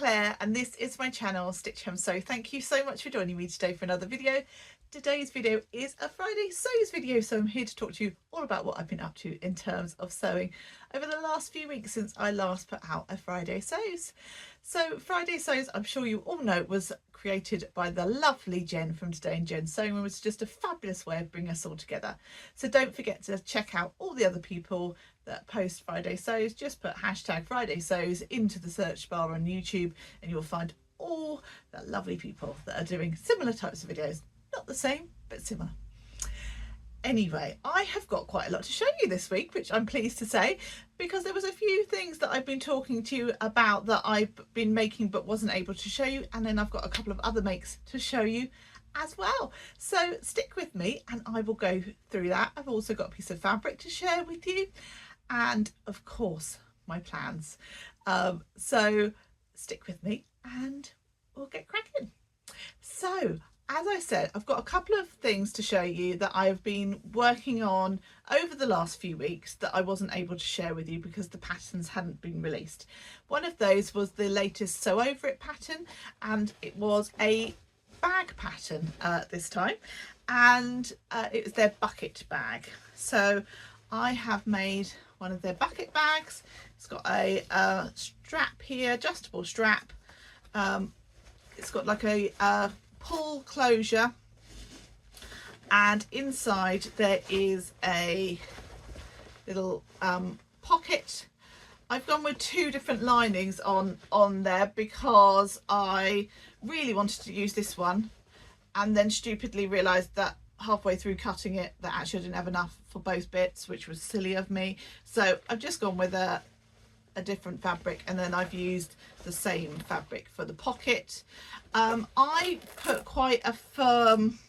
Claire and this is my channel Stitch Hem Sew. Thank you so much for joining me today for another video. Today's video is a Friday Sews video, so I'm here to talk to you all about what I've been up to in terms of sewing over the last few weeks since I last put out a Friday Sews. So Friday Sews, I'm sure you all know, was created by the lovely Jen from Today in Jen's Sewing Room. It was just a fabulous way of bringing us all together. So don't forget to check out all the other people that post Friday Sews. Just put hashtag Friday Sews into the search bar on YouTube and you'll find all the lovely people that are doing similar types of videos. Not the same, but similar. Anyway, I have got quite a lot to show you this week, which I'm pleased to say, because there was a few things that I've been talking to you about that I've been making but wasn't able to show you, and then I've got a couple of other makes to show you as well. So stick with me and I will go through that. I've also got a piece of fabric to share with you and of course my plans. So stick with me and we'll get cracking. So as I said, I've got a couple of things to show you that I've been working on over the last few weeks that I wasn't able to share with you because the patterns hadn't been released. One of those was the latest Sew Over It pattern, and it was a bag pattern this time, and it was their bucket bag. So I have made one of their bucket bags. It's got a strap here, adjustable strap. It's got like a pull closure, and inside there is a little pocket. I've gone with two different linings on there because I really wanted to use this one and then stupidly realized that halfway through cutting it that actually I didn't have enough for both bits, which was silly of me. So I've just gone with a different fabric, and then I've used the same fabric for the pocket. I put quite a firm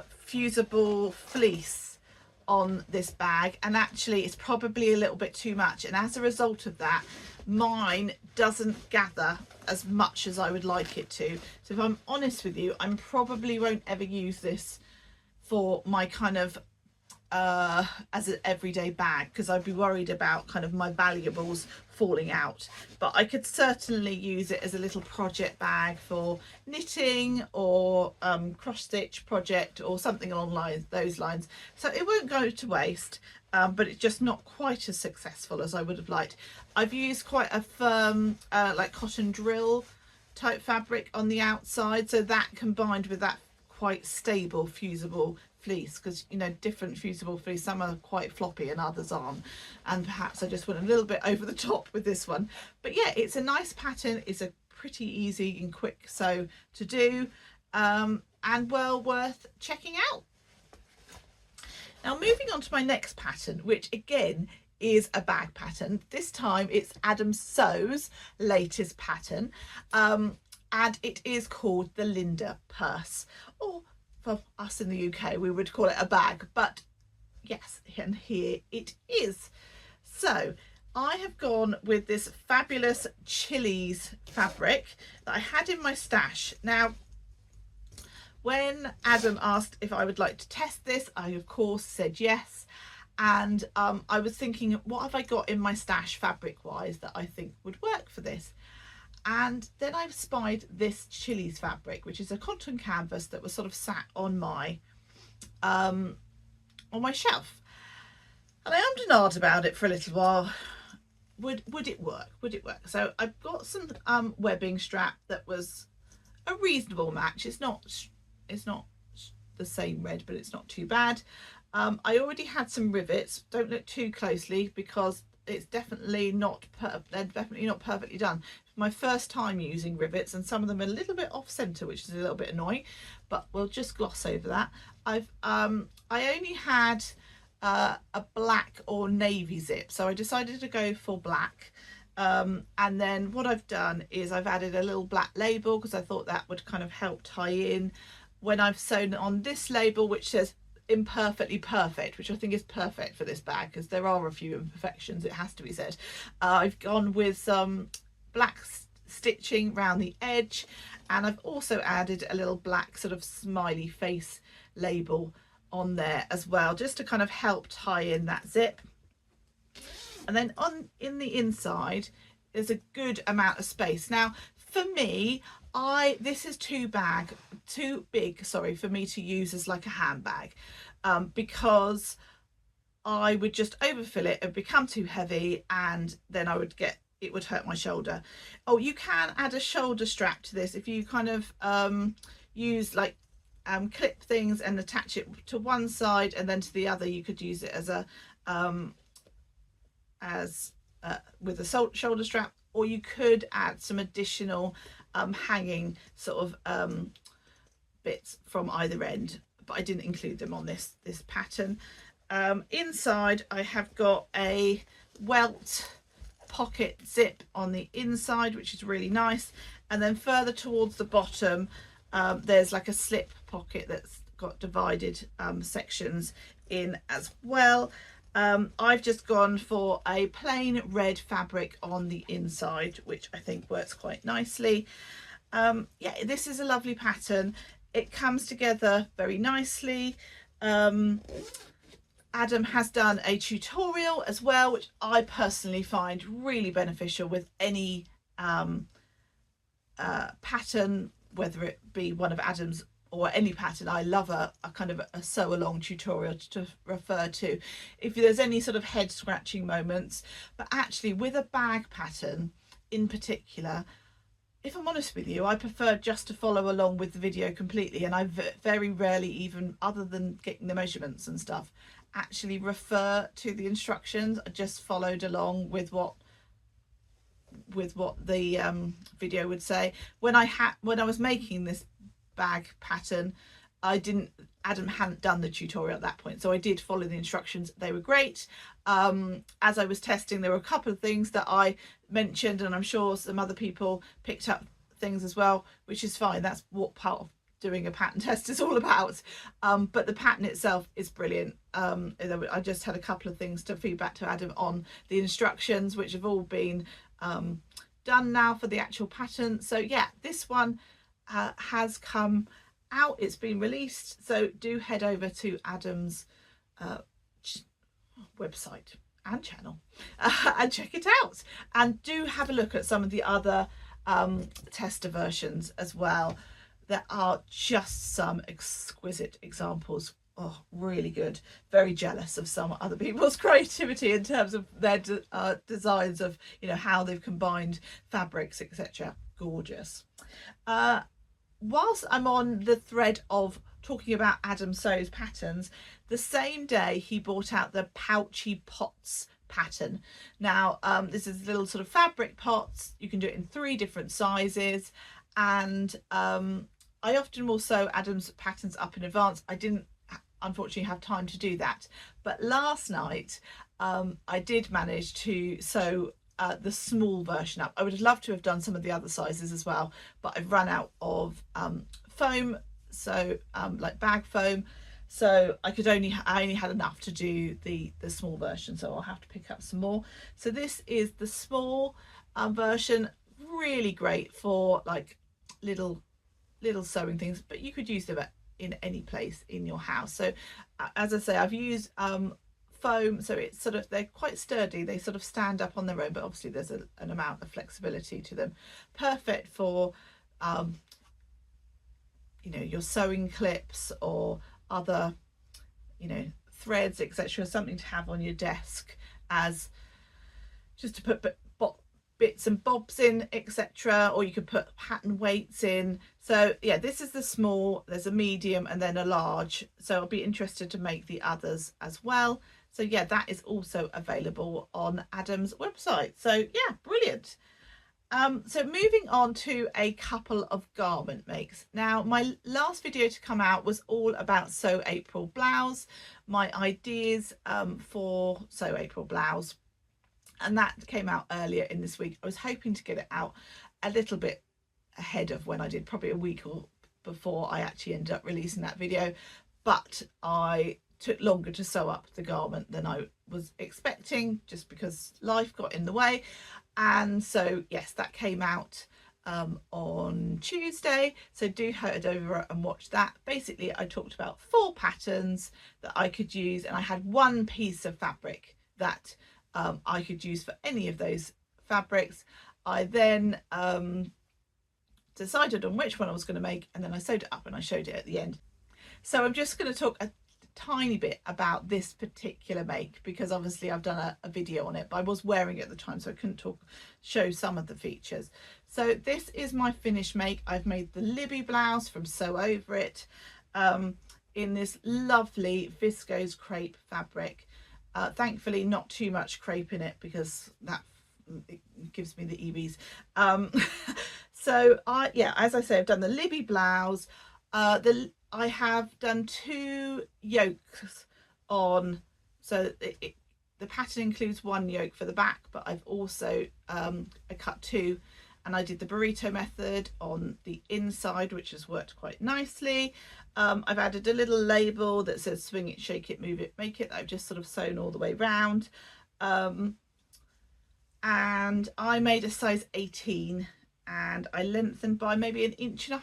fusible fleece on this bag, and actually it's probably a little bit too much, and as a result of that mine doesn't gather as much as I would like it to. So if I'm honest with you, I probably won't ever use this for my kind of as an everyday bag, because I'd be worried about kind of my valuables falling out, but I could certainly use it as a little project bag for knitting or cross stitch project or something along those lines. So it won't go to waste, but it's just not quite as successful as I would have liked. I've used quite a firm like cotton drill type fabric on the outside, so that combined with that quite stable fusible fleece, because you know, different fusible fleece, some are quite floppy and others aren't, and perhaps I just went a little bit over the top with this one. But yeah, it's a nice pattern. It's a pretty easy and quick sew to do, and well worth checking out. Now moving on to my next pattern, which again is a bag pattern. This time it's Adam Sew's latest pattern, and it is called the Linda purse, or for us in the UK we would call it a bag, but yes, and here it is. So I have gone with this fabulous Chili's fabric that I had in my stash. Now when Adam asked if I would like to test this, I of course said yes, and I was thinking, what have I got in my stash fabric wise that I think would work for this? And then I've spied this Chili's fabric, which is a cotton canvas that was sort of sat on my shelf, and I ummed and ahed about it for a little while. Would it work? Would it work? So I've got some webbing strap that was a reasonable match. It's not the same red, but it's not too bad. I already had some rivets. Don't look too closely because it's definitely not perfectly done. It's my first time using rivets, and some of them are a little bit off center, which is a little bit annoying, but we'll just gloss over that. I only had a black or navy zip, so I decided to go for black, and then what I've done is I've added a little black label because I thought that would kind of help tie in when I've sewn on this label, which says imperfectly perfect, which I think is perfect for this bag because there are a few imperfections, it has to be said. I've gone with some black stitching around the edge, and I've also added a little black sort of smiley face label on there as well, just to kind of help tie in that zip. And then in the inside there's a good amount of space. Now for me, this is too big, sorry, for me to use as like a handbag, because I would just overfill it and become too heavy, and then it would hurt my shoulder. Oh, you can add a shoulder strap to this if you kind of use like clip things and attach it to one side, and then to the other you could use it as a with a shoulder strap, or you could add some additional hanging sort of bits from either end, but I didn't include them on this pattern. Inside I have got a welt pocket zip on the inside, which is really nice, and then further towards the bottom there's like a slip pocket that's got divided sections in as well. I've just gone for a plain red fabric on the inside, which I think works quite nicely. Yeah, this is a lovely pattern. It comes together very nicely. Adam has done a tutorial as well, which I personally find really beneficial with any pattern, whether it be one of Adam's or any pattern. I love a kind of a sew along tutorial to refer to if there's any sort of head scratching moments. But actually with a bag pattern in particular, if I'm honest with you, I prefer just to follow along with the video completely, and I very rarely, even other than getting the measurements and stuff, actually refer to the instructions. I just followed along with what the video would say. When I was making this bag pattern, Adam hadn't done the tutorial at that point, so I did follow the instructions. They were great. As I was testing, there were a couple of things that I mentioned, and I'm sure some other people picked up things as well, which is fine. That's what part of doing a pattern test is all about. But the pattern itself is brilliant. I just had a couple of things to feedback to Adam on the instructions, which have all been done now for the actual pattern. So yeah, this one has come out, it's been released, so do head over to Adam's website and channel and check it out, and do have a look at some of the other tester versions as well. There are just some exquisite examples. Oh, really good. Very jealous of some other people's creativity in terms of their designs of, you know, how they've combined fabrics, etc. Gorgeous. Whilst I'm on the thread of talking about Adam Sews patterns, the same day he brought out the Pouchy Pots pattern. Now this is little sort of fabric pots. You can do it in 3 different sizes, and I often will sew Adam's patterns up in advance. I didn't unfortunately have time to do that, but last night I did manage to sew the small version up. I would have loved to have done some of the other sizes as well, but I've run out of foam, so like bag foam, so I only had enough to do the small version, so I'll have to pick up some more. So this is the small version, really great for like little sewing things, but you could use them in any place in your house. So as I say, I've used foam, so it's sort of, they're quite sturdy, they sort of stand up on their own, but obviously there's an amount of flexibility to them. Perfect for you know, your sewing clips or other, you know, threads, etc. Something to have on your desk as just to put bits and bobs in, etc. Or you could put pattern weights in. So yeah, this is the small, there's a medium and then a large, so I'll be interested to make the others as well. So yeah, that is also available on Adam's website. So yeah, brilliant. So moving on to a couple of garment makes. Now my last video to come out was all about Sew April Blouse, my ideas for Sew April Blouse, and that came out earlier in this week. I was hoping to get it out a little bit ahead of when I did, probably a week or before I actually ended up releasing that video, but I took longer to sew up the garment than I was expecting, just because life got in the way. And so yes, that came out on Tuesday, so do head over and watch that. Basically I talked about 4 patterns that I could use, and I had 1 piece of fabric that I could use for any of those fabrics. I then decided on which one I was going to make, and then I sewed it up and I showed it at the end. So I'm just going to talk a tiny bit about this particular make, because obviously I've done a video on it, but I was wearing it at the time, so I couldn't show some of the features. So this is my finished make. I've made the Libby blouse from Sew Over It in this lovely viscose crepe fabric. Thankfully not too much crepe in it, because that it gives me the EVs. So as I say, I've done the Libby blouse. I have done 2 yokes on, so the pattern includes 1 yoke for the back, but I've also I cut 2, and I did the burrito method on the inside, which has worked quite nicely. I've added a little label that says swing it, shake it, move it, make it, that I've just sort of sewn all the way round. And I made a size 18, and I lengthened by maybe 1.5 inches.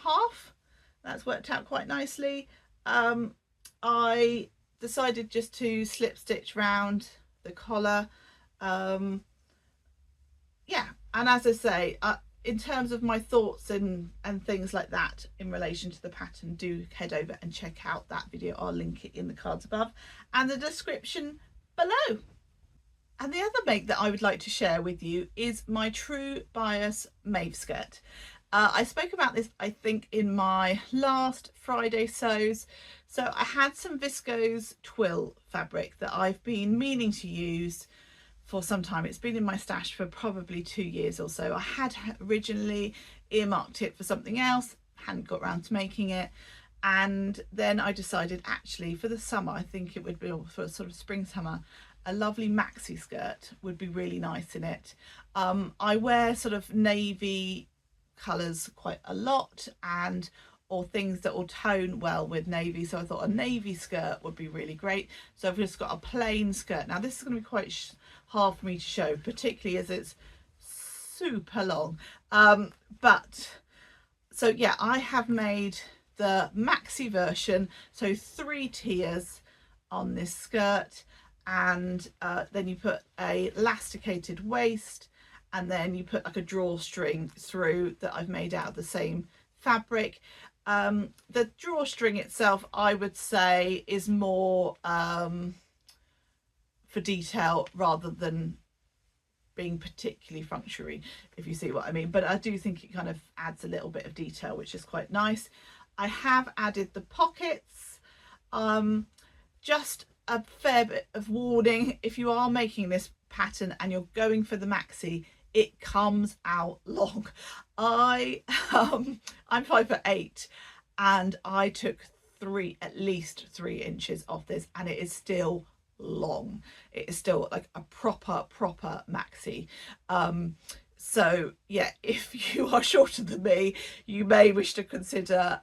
That's worked out quite nicely. I decided just to slip stitch round the collar. And as I say, in terms of my thoughts and things like that in relation to the pattern, do head over and check out that video. I'll link it in the cards above and the description below. And the other make that I would like to share with you is my True Bias Mauve skirt. I spoke about this, I think, in my last Friday sews. So I had some viscose twill fabric that I've been meaning to use for some time. It's been in my stash for probably 2 years or so. I had originally earmarked it for something else, hadn't got around to making it, and then I decided actually for the summer, I think it would be for sort of spring summer, a lovely maxi skirt would be really nice in it. I wear sort of navy colours quite a lot, or things that will tone well with navy, so I thought a navy skirt would be really great. So I've just got a plain skirt. Now this is going to be quite hard for me to show, particularly as it's super long, but so yeah, I have made the maxi version, so 3 tiers on this skirt, and then you put a elasticated waist, and then you put like a drawstring through that I've made out of the same fabric. The drawstring itself, I would say, is more for detail rather than being particularly functionary, if you see what I mean, but I do think it kind of adds a little bit of detail, which is quite nice. I have added the pockets. Just a fair bit of warning, if you are making this pattern and you're going for the maxi, it comes out long. I'm 5'8", and I took at least 3 inches off this, and it is still long. It is still like a proper maxi. So yeah, if you are shorter than me, you may wish to consider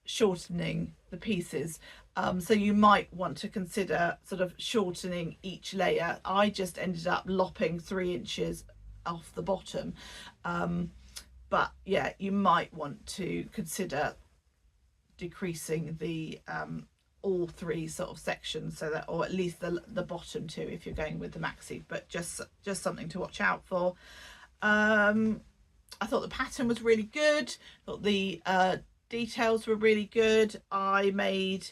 shortening the pieces. So you might want to consider sort of shortening each layer. I just ended up lopping 3 inches off the bottom, but yeah, you might want to consider decreasing the all 3 sort of sections, so that, or at least the bottom 2 if you're going with the maxi, but just something to watch out for. I thought the pattern was really good. I thought the details were really good. I made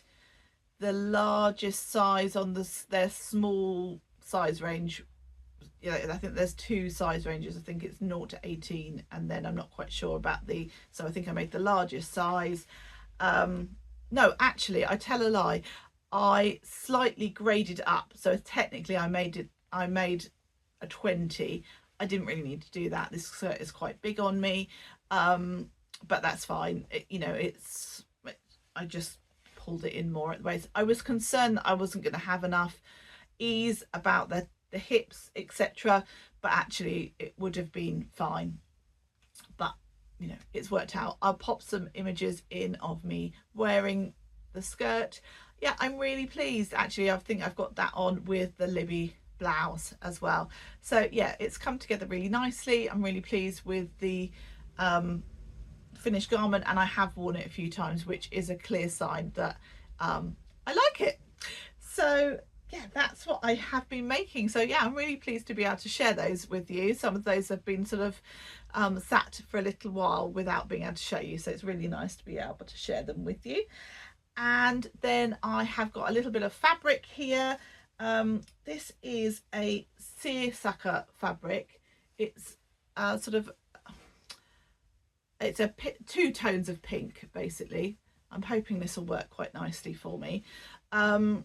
the largest size on their small size range. You know, I think there's 2 size ranges. I think it's 0 to 18, and then I'm not quite sure about so I think I made the largest size. No, actually, I tell a lie. I slightly graded up, so technically I made a 20. I didn't really need to do that. This skirt is quite big on me, but that's fine. I just pulled it in more at the waist. I was concerned that I wasn't going to have enough ease about the hips, etc., but actually it would have been fine. But you know, it's worked out. I'll pop some images in of me wearing the skirt. Yeah, I'm really pleased. Actually, I think I've got that on with the Libby blouse as well. So yeah, it's come together really nicely. I'm really pleased with the finished garment, and I have worn it a few times, which is a clear sign that I like it. So yeah, that's what I have been making. So yeah, I'm really pleased to be able to share those with you. Some of those have been sort of sat for a little while without being able to show you, so it's really nice to be able to share them with you. And then I have got a little bit of fabric here. This is a seersucker fabric. It's sort of, it's a two tones of pink basically. I'm hoping this will work quite nicely for me. And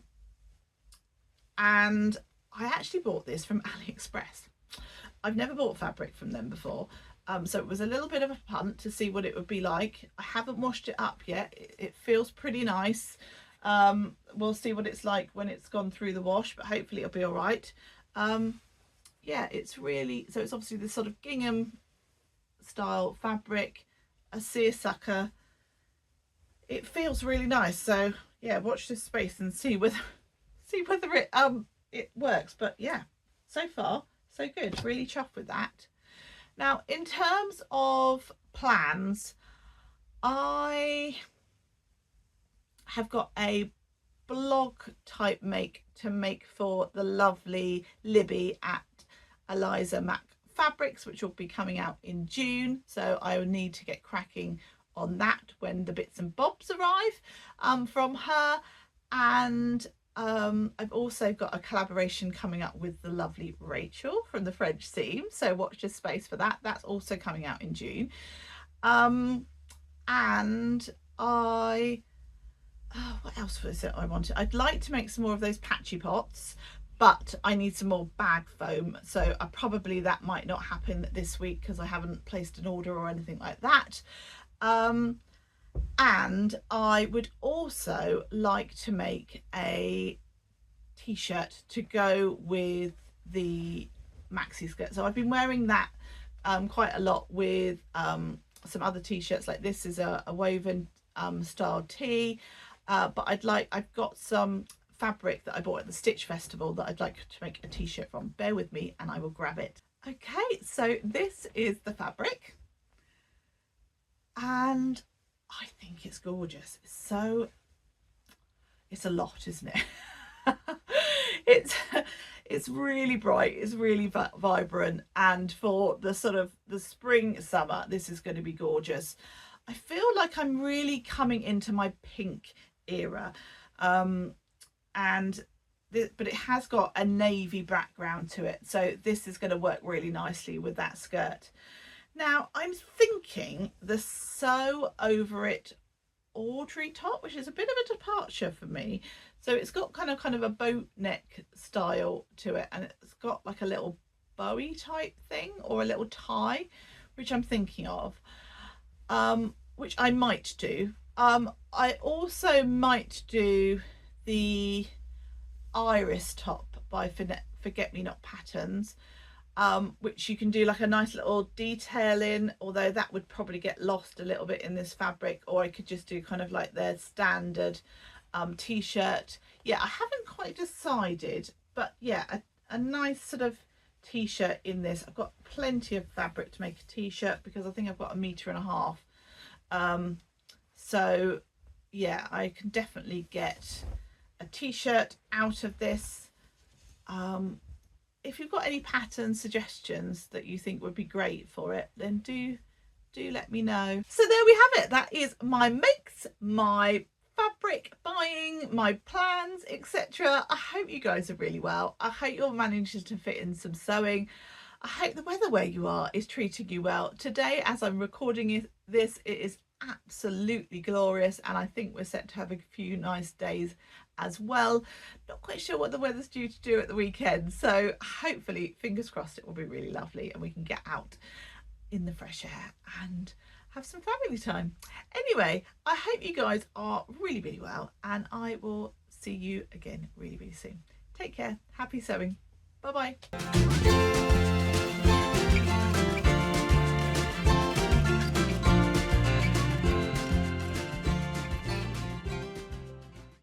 I actually bought this from AliExpress. I've never bought fabric from them before, so it was a little bit of a punt to see what it would be like. I haven't washed it up yet. It feels pretty nice. We'll see what it's like when it's gone through the wash, but hopefully it'll be all right. Yeah, it's really, so it's obviously this sort of gingham style fabric, a seersucker. It feels really nice, so yeah, watch this space and see whether it works. But yeah, so far so good, really chuffed with that. Now in terms of plans, I have got a blog type make to make for the lovely Libby at Eliza Mac Fabrics, which will be coming out in June, so I will need to get cracking on that when the bits and bobs arrive from her. And I've also got a collaboration coming up with the lovely Rachael from the French Seam, so watch this space for that. That's also coming out in June. And what else was it I wanted? I'd like to make some more of those patchy pots, but I need some more bag foam, so probably that might not happen this week because I haven't placed an order or anything like that. And I would also like to make a t-shirt to go with the maxi skirt. So I've been wearing that quite a lot with some other t-shirts. Like this is a woven style tee, but I've got some fabric that I bought at the Stitch Festival that I'd like to make a t-shirt from. Bear with me and I will grab it. Okay, so this is the fabric and I think it's gorgeous. It's a lot, isn't it? It's really bright, it's really vibrant, and for the sort of the spring summer this is going to be gorgeous. I feel like I'm really coming into my pink era, but it has got a navy background to it, so this is going to work really nicely with that skirt. Now I'm thinking the Sew Over It Audrey top, which is a bit of a departure for me. So it's got kind of a boat neck style to it, and it's got like a little bowie type thing or a little tie, which I'm thinking of, which I might do. I also might do the Iris top by Forget Me Not Patterns, which you can do like a nice little detail in, although that would probably get lost a little bit in this fabric. Or I could just do kind of like their standard t-shirt. Yeah, I haven't quite decided, but yeah, a nice sort of t-shirt in this. I've got plenty of fabric to make a t-shirt because I think I've got 1.5 meters. So yeah, I can definitely get a t-shirt out of this. If you've got any pattern suggestions that you think would be great for it, then do let me know. So there we have it. That is my makes, my fabric buying, my plans, etc. I hope you guys are really well. I hope you're managing to fit in some sewing. I hope the weather where you are is treating you well. Today, as I'm recording this, it is absolutely glorious, and I think we're set to have a few nice days as well. Not quite sure what the weather's due to do at the weekend, so hopefully, fingers crossed, it will be really lovely and we can get out in the fresh air and have some family time. Anyway, I hope you guys are really, really well, and I will see you again really, really soon. Take care. Happy sewing. Bye bye.